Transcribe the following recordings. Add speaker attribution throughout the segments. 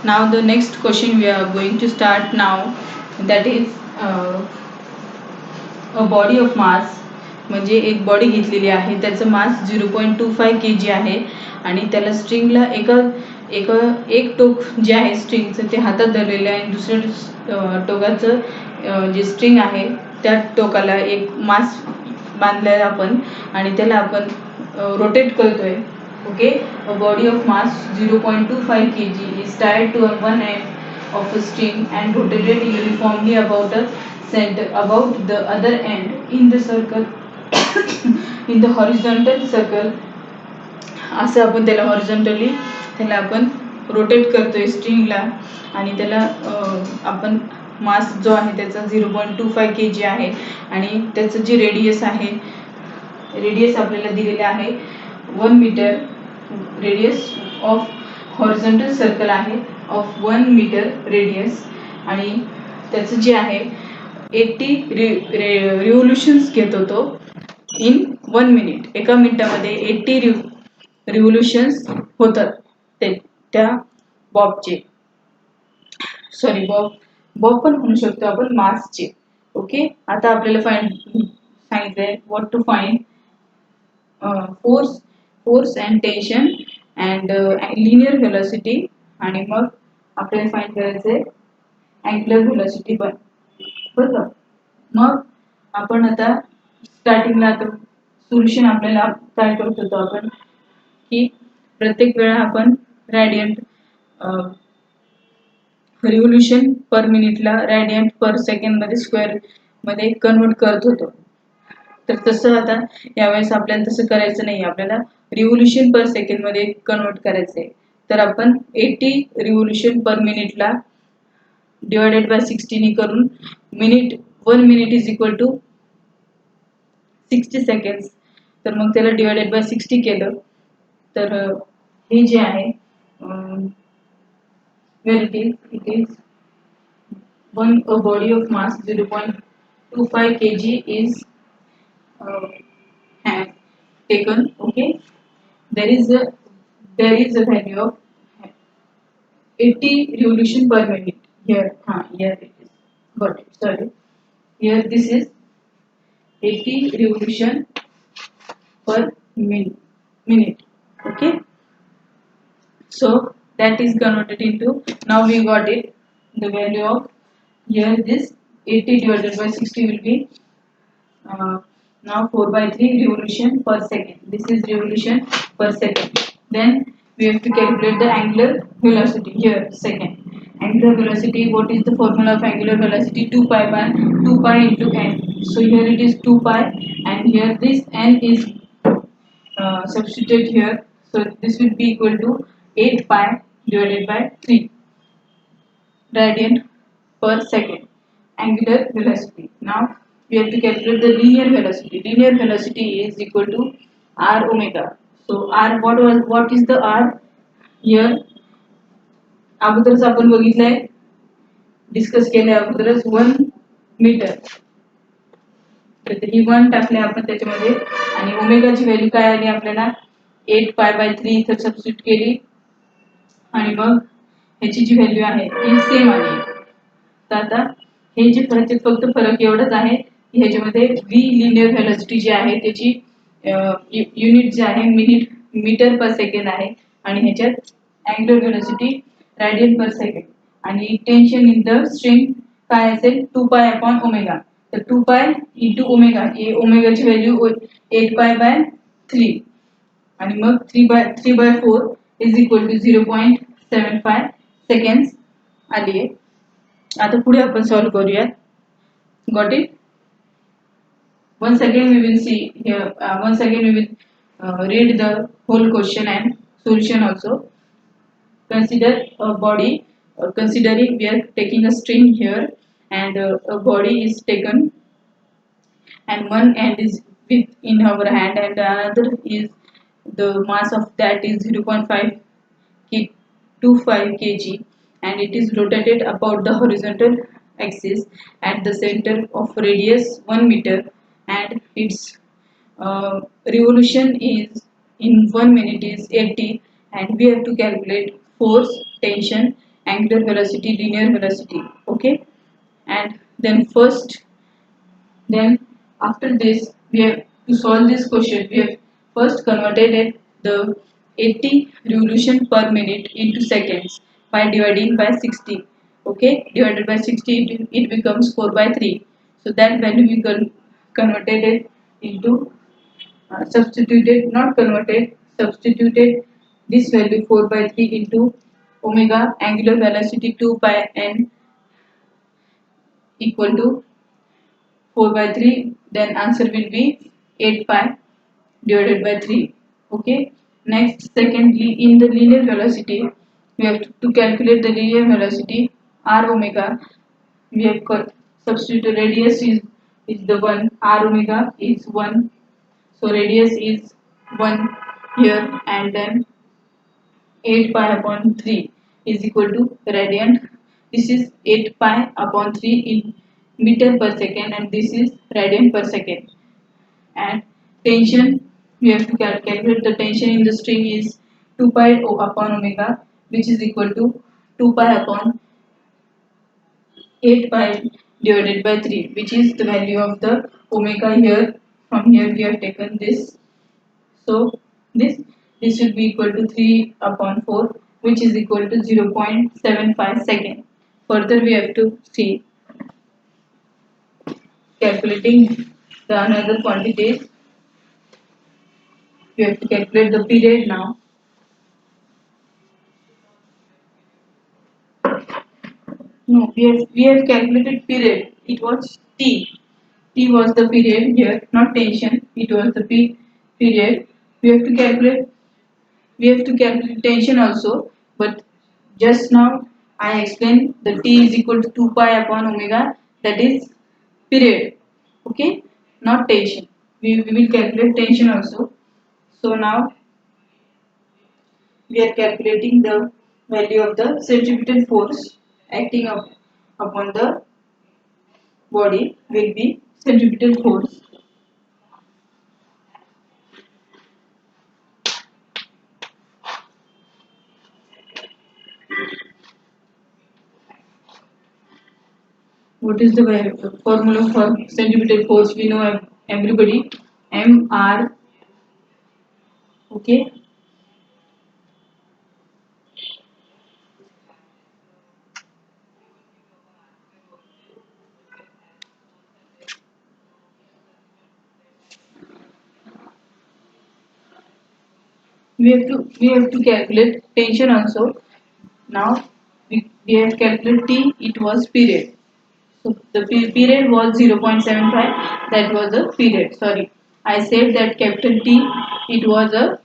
Speaker 1: Now the next question we are going to start now, that is a body of mass, म्हणजे एक body घेतलेली आहे, त्याचं मास 0.25 kg आहे आणि त्याला स्ट्रिंगला एक टोक जे आहे स्ट्रिंगचं ते हातात धरलेलं आहे आणि दुसऱ्या टोकाचं जे स्ट्रिंग आहे त्या टोकाला एक मास बांधलाय आपण आणि त्याला आपण रोटेट करतोय. Okay, a body of mass 0.25 kg is tied to one end of a string and rotated uniformly about a center about the other end in the circle in the horizontal circle. असं आपण त्याला horizontally त्याला आपण rotate करतोय स्ट्रिंगला आणि त्याला आपण मास जो आहे त्याचा 0.25 kg आहे आणि त्याचं जे रेडियस आहे, रेडियस आपल्याला दिलेलं आहे 1 metre. Radius of horizontal circle आहे ऑफ 1 मीटर रेडियस आणि त्याचं जे आहे 80 रिव्होल्युशन्स घेत होतो इन 1 मिनिट. एका मिनिटामध्ये 80 रिव्होल्युशन्स होतात त्या बॉबचे, सॉरी बॉब पण म्हणू शकतो आपण मासचे. ओके, आता आपल्याला सांगितलंय what to find force and tension and linear velocity आणि मग आपल्याला फाइंड करायचंय अँग्युलर व्हेलॉसिटी पण. बरोबर, मग आपण आता स्टार्टिंगला आता सोल्युशन आपल्याला काय करत होतो आपण की प्रत्येक वेळा आपण रॅडियंट रिव्होल्युशन पर मिनिटला रॅडियंट पर सेकंड मध्ये स्क्वेअर मध्ये कन्वर्ट करत होतो. तर तसं आता यावेळेस आपल्याला तसं करायचं नाही, आपल्याला रिव्होल्युशन पर सेकंड मध्ये कन्वर्ट करायचंय. तर आपण 80 रिव्होल्युशन पर मिनिटला डिवायडेड बाय 60 करून 1 minute is equal to 60 seconds. तर मग त्याला डिवायडेड बाय 60 केलं तर हे जे आहे where it is a body of mass 0.25 kg is taken. Okay, there is a value of 80 revolution per minute here. Here it is, got it, sorry, here this is 80 revolution per minute. Okay, so that is converted into, now we got it, the value of here this 80 divided by 60 will be now 4 by 3 revolution per second. This is revolution per second. Then we have to calculate the angular velocity here. Second, angular velocity, what is the formula of angular velocity? 2 pi by 2 pi into n. So here it is 2 pi and here this n is substituted here. So this will be equal to 8 pi divided by 3 radian per second, angular velocity. Now we have to calculate the linear velocity. Linear velocity is equal to r omega. So r, what is the r here? अगोदरच आपण बघितलंय, discuss केलंय अगोदरच 1 metre. तर ही 1 टाकले आपण त्याच्यामध्ये आणि ओमेगाची व्हॅल्यू काय आली आपल्याला 8 पाय बाय 3 इथं सबस्टिट्यूट केली आणि मग ह्याची जी व्हॅल्यू आहे ती सेम आली. तर आता हे जे फक्त फरक एवढाच आहे, ह्याच्यामध्ये व्ही लिनियर व्हेलॉसिटी जी आहे त्याची युनिट जे आहे मीटर पर सेकंड आहे आणि ह्याच्यात angular velocity radian per second आणि टेन्शन इन द स्ट्रिंग काय असेल 2 पाय अपॉन ओमेगा. तर 2 पाय इंटू ओमेगा, हे ओमेगाची व्हॅल्यू 8 पाय बाय 3 आणि मग 3 by 4 is equal to 0.75 seconds आली आहे. आता पुढे आपण सॉल्व करूया. Got it? once again we will see here, once again we will read the whole question and solution also. Consider a body, considering we are taking a string here and a body is taken and one end is with in our hand and another is the mass of that is 0.5 25 kg and it is rotated about the horizontal axis at the center of radius 1 meter and its revolution is in 1 minute is 80 and we have to calculate force, tension angular velocity, linear velocity. Okay, and then first, then after this, we have to solve this question. We have first converted the 80 revolution per minute into seconds by dividing by 60. Okay, divided by 60, it becomes 4 by 3. So that value we converted it into substituted, not converted, substituted this value 4 by 3 into omega angular velocity 2 pi n equal to 4 by 3, then answer will be 8 pi divided by 3. Okay. Next, secondly, in the linear velocity, we have to calculate the linear velocity r omega. We have got substitute radius is the one, r omega is 1. So radius is 1 here, and then 8 pi upon 3 is equal to radian. This is 8 pi upon 3 in meter per second, and this is radian per second. And tension, we have to calculate the tension in the string is 2 pi upon omega, which is equal to 2 pi upon 8 pi divided by 3, which is the value of the omega here. From here we have taken this. So this this will be equal to 3 upon 4, which is equal to 0.75 second. Further we have to see calculating the another quantities. We have to calculate the period now. No, we have calculated period. It was T. T was the period here, not tension. It was the period. We have to calculate. We have to calculate tension also. But just now I explained the T is equal to 2 pi upon omega. That is period. Okay, not tension. We will calculate tension also. So now we are calculating the value of the centripetal force acting upon the body will be centripetal force. What is the formula for centripetal force? We know everybody. Mr. Okay. We have to calculate tension also. Now we have calculated T. It was period. So the period was 0.75. That was a period. Sorry, I said that capital T. It was a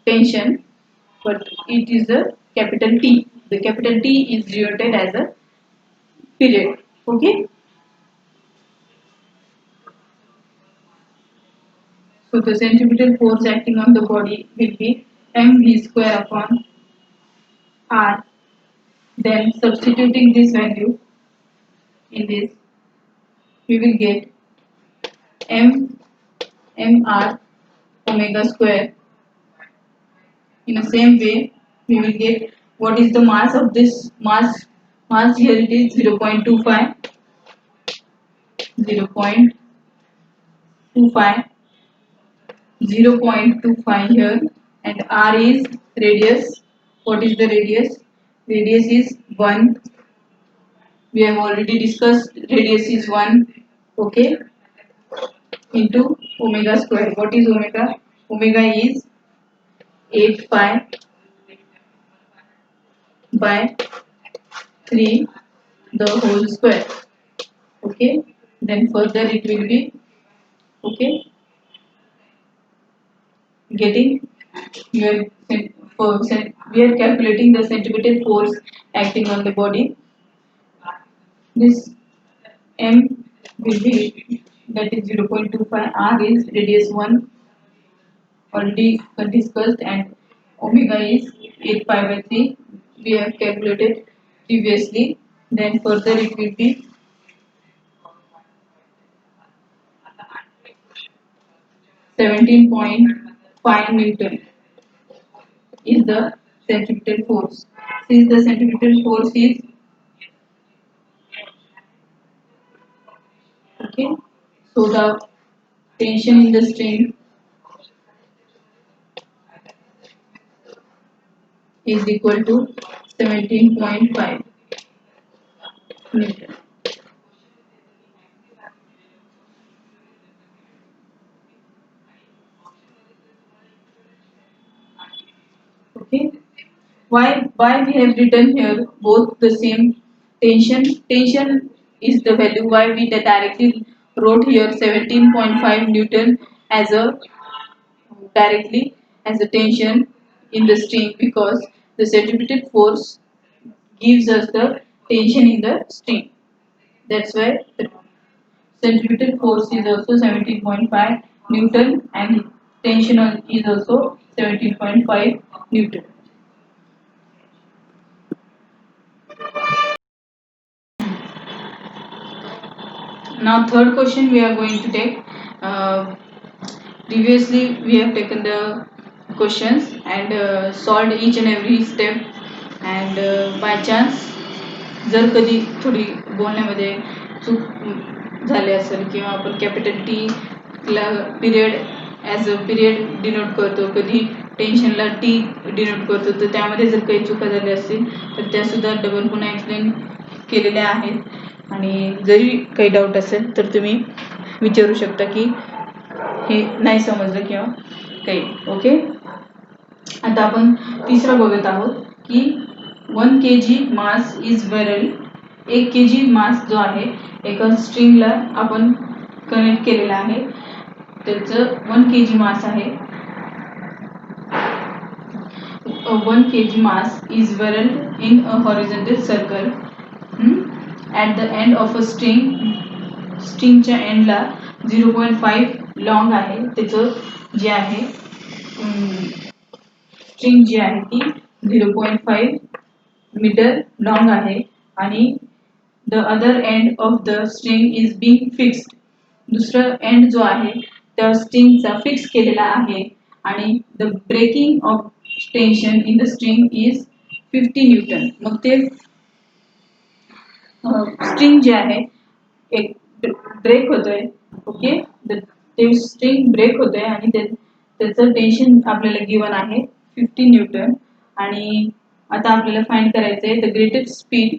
Speaker 1: tension, but it is a capital T. The capital T is denoted as a period. Okay. So the centripetal force acting on the body will be mv square upon r. Then substituting this value in this, we will get m mr omega square. In the same way, we will get what is the mass of this mass here. It is 0.25, 0.25, 0.25 here, and r is radius. What is the radius? Radius is 1. We have already discussed radius is 1. Okay, into omega square. What is omega? Omega is 8 pi by 3 the whole square. Okay, then further it will be, okay, getting your we are calculating the centripetal force acting on the body. This m will be, that is 0.25, r is radius 1, already discussed, and omega is 8 pi by 3, we have calculated previously. Then further it will be 17.5 Newton is the centripetal force. Since the centripetal force is okay, so the tension in the string is equal to 17.5 Newton. Okay. Why we have written here both the same tension? Tension is the value. Why we directly wrote here 17.5 Newton as a directly as a tension in the string, because the centripetal force gives us the tension in the string. That's why the centripetal force is also 17.5 Newton and tension is also 17.5 Newton. Now third question we are going to take. Previously we have taken the questions and solved each and every step, and by chance जर कधी थोडी बोलण्यामध्ये चूक झाली असेल किंवा आपण capital T ला period as a period denote करतो, कधी टेन्शनला टी डिनोट करतो, तर त्यामध्ये जर काही चुका झाल्या असतील तर त्यासुद्धा डबल पुन्हा एक्सप्लेन केलेल्या आहेत. आणि जरी काही डाऊट असेल तर तुम्ही विचारू शकता की हे नाही समजलं किंवा काही. ओके. आता आपण तिसरं बघत आहोत की 1 kg मास इज व्हेरल. 1 kg मास जो आहे एका स्ट्रिंगला आपण कनेक्ट केलेला आहे, त्याचं 1 kg मास आहे. 1 kg mass is whirled in a horizontal circle at the end of a string. स्ट्रिंगच्या एंडला 0.5 लॉंग आहे, त्याचं जे आहे स्ट्रिंग जी आहे ती 0.5 मीटर लॉंग आहे आणि the other end of the string is being fixed. दुसरा एंड जो आहे त्या स्ट्रिंगचा फिक्स केलेला आहे आणि the breaking of tension in the string is 50 newton. मग ते स्ट्रिंग जे आहे एक ब्रेक होतोय. ओके. ते स्ट्रिंग ब्रेक होतोय आणि त्याचं टेन्शन आपल्याला गिवन आहे 50 न्यूटन. आणि आता आपल्याला फाइंड करायचं आहे the greatest speed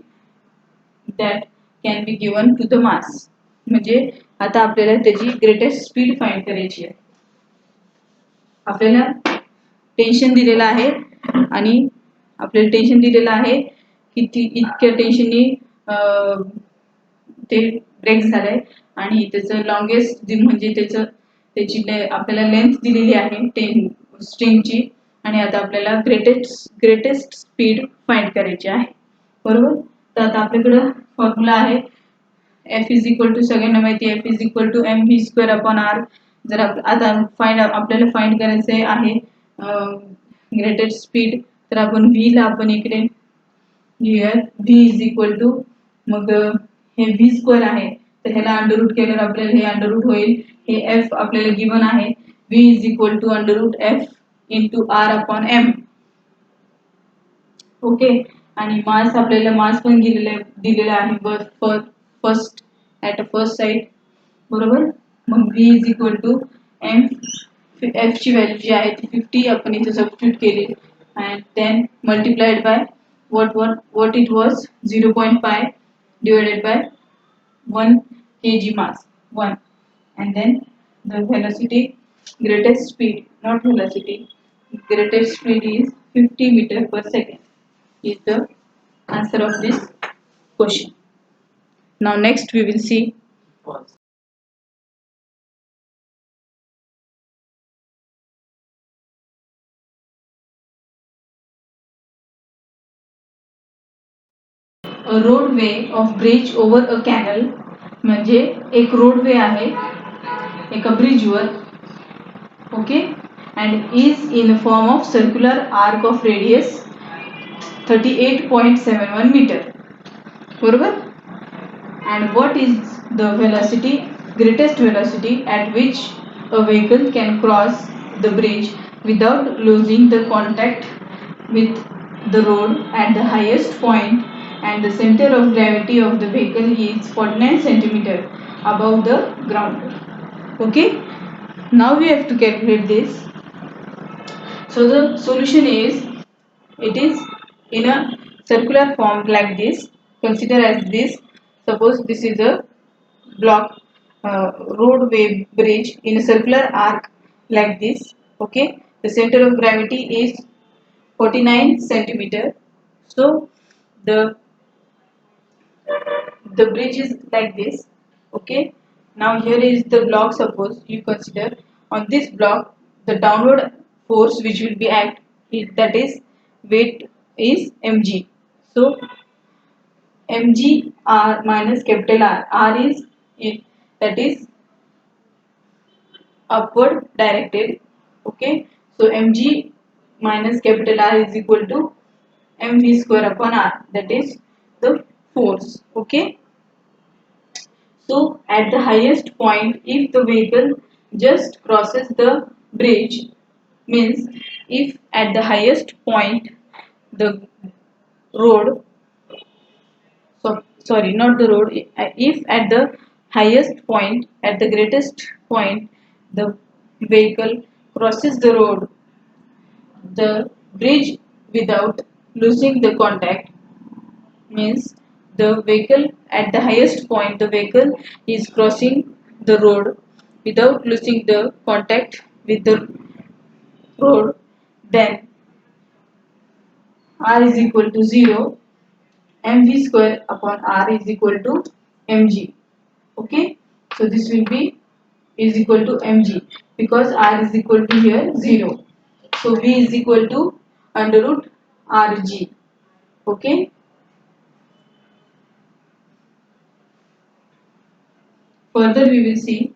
Speaker 1: that can be given to the mass. म्हणजे आता आपल्याला त्याची ग्रेटेस्ट स्पीड फाइंड करायची आहे. आपल्याला टेन्शन दिलेलं आहे आणि आपल्याला टेन्शन दिलेलं आहे की इतक्या टेन्शननी ते ब्रेक झालंय आणि त्याचं लॉंगेस्ट म्हणजे त्याची आपल्याला लेंथ दिलेली आहे स्ट्रिंगची. आणि आता आपल्याला ग्रेटेस्ट स्पीड फाइंड करायची आहे. बरोबर. तर आता आपल्याकडं फॉर्म्युला आहे एफ इज इक्वल टू, सगळ्यांना माहिती आहे F is equal to m v square upon r. जर आता आपल्याला फाइंड करायचे आहे ग्रेटेस्ट स्पीड, तर आपण व्ही ला आपण इकडे घेऊया. व्ही इज इक्वल टू, मग हे व्ही स्क्वेअर आहे तर ह्याला अंडररूट केल्यावर आपल्याला हे अंडररूट होईल. हे एफ आपल्याला गिवन आहे v is equal to under root F into R upon M. Okay. आणि मास आपल्याला मास पण दिलेला आहे first at a first side. बरोबर. मग v is equal to M, F ची व्हॅल्यू जी आहे ती 50 आपण इथे सबस्टिट्यूट केली and then multiplied by what it was 0.5 divided by 1 kg mass 1, and then the velocity, greatest speed, not velocity, greatest speed is 50 meter per second is the answer of this question. Now next we will see a roadway of bridge over a canal. म्हणजे एक roadway आहे एका ब्रिजवर. Okay. and is in the form of circular arc of radius 38.71 meter. बरोबर. and what is the velocity, greatest velocity at which a vehicle can cross the bridge without losing the contact with the road at the highest point and the center of gravity of the vehicle is 49 centimeter above the ground. Okay, now we have to calculate this. So the solution is, it is in a circular form like this. Consider as this. Suppose this is a block roadway bridge in a circular arc like this. Okay, the center of gravity is 49 centimeter. So the bridge is like this. Okay, now here is the block. Suppose you consider on this block the downward force which will be act, that is weight is mg. So mg r minus capital R is that is upward directed. Okay, so mg minus capital R is equal to mv square upon r, that is the force. Okay, so at the highest point, if the vehicle just crosses the bridge, means if at the highest point the road, so sorry, not the road, if at the highest point, at the greatest point, the vehicle crosses the road, the bridge without losing the contact, means the vehicle at the highest point, the vehicle is crossing the road without losing the contact with the road, then r is equal to 0, mv square upon r is equal to mg. Okay, so this will be is equal to mg because r is equal to here 0. So v is equal to under root rg. Okay, further we will see.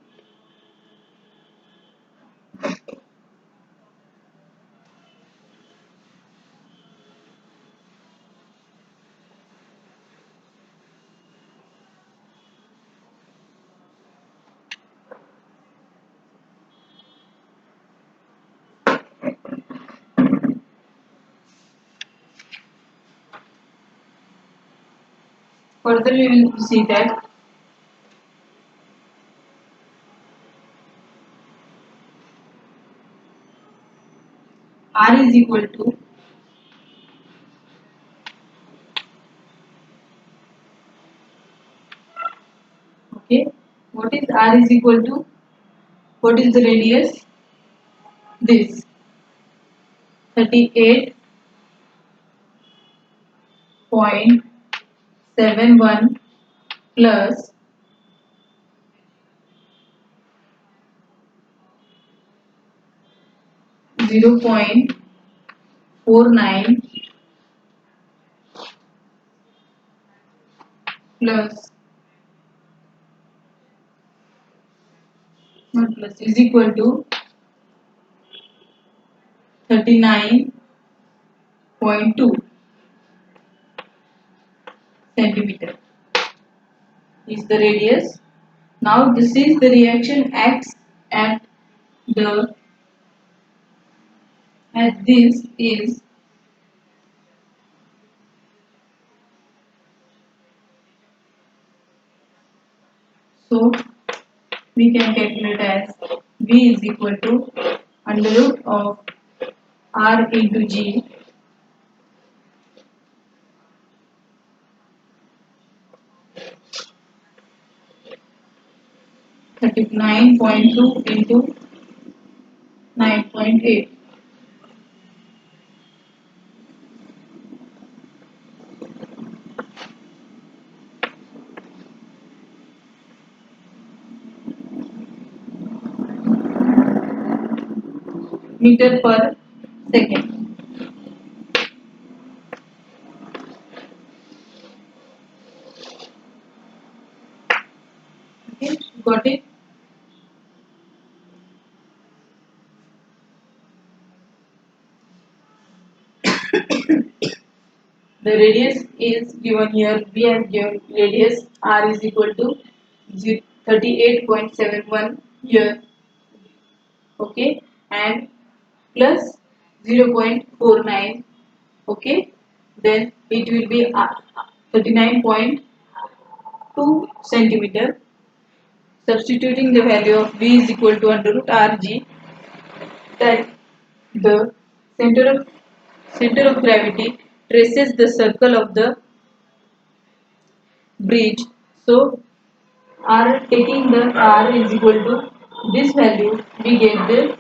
Speaker 1: Further we will see that r is equal to, okay, what is r is equal to, what is the radius, this 38.71 plus 0.49 plus, not plus, is equal to 39.2 centimeter is the radius. Now this is the reaction acts at the, at this is, so we can calculate as v is equal to under root of r into g 39.2 into 9.8. meter per second. Okay, got it? The radius is given here. We have given radius r is equal to 38.71 here. Okay, and plus 0.49. Okay, then it will be 39.2 centimeter. Substituting the value of V is equal to under root Rg, that the center of center of gravity traces the circle of the bridge. So R, taking the R is equal to this value, we get the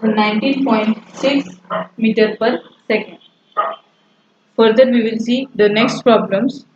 Speaker 1: 19.6 meter per second. Further we will see the next problems.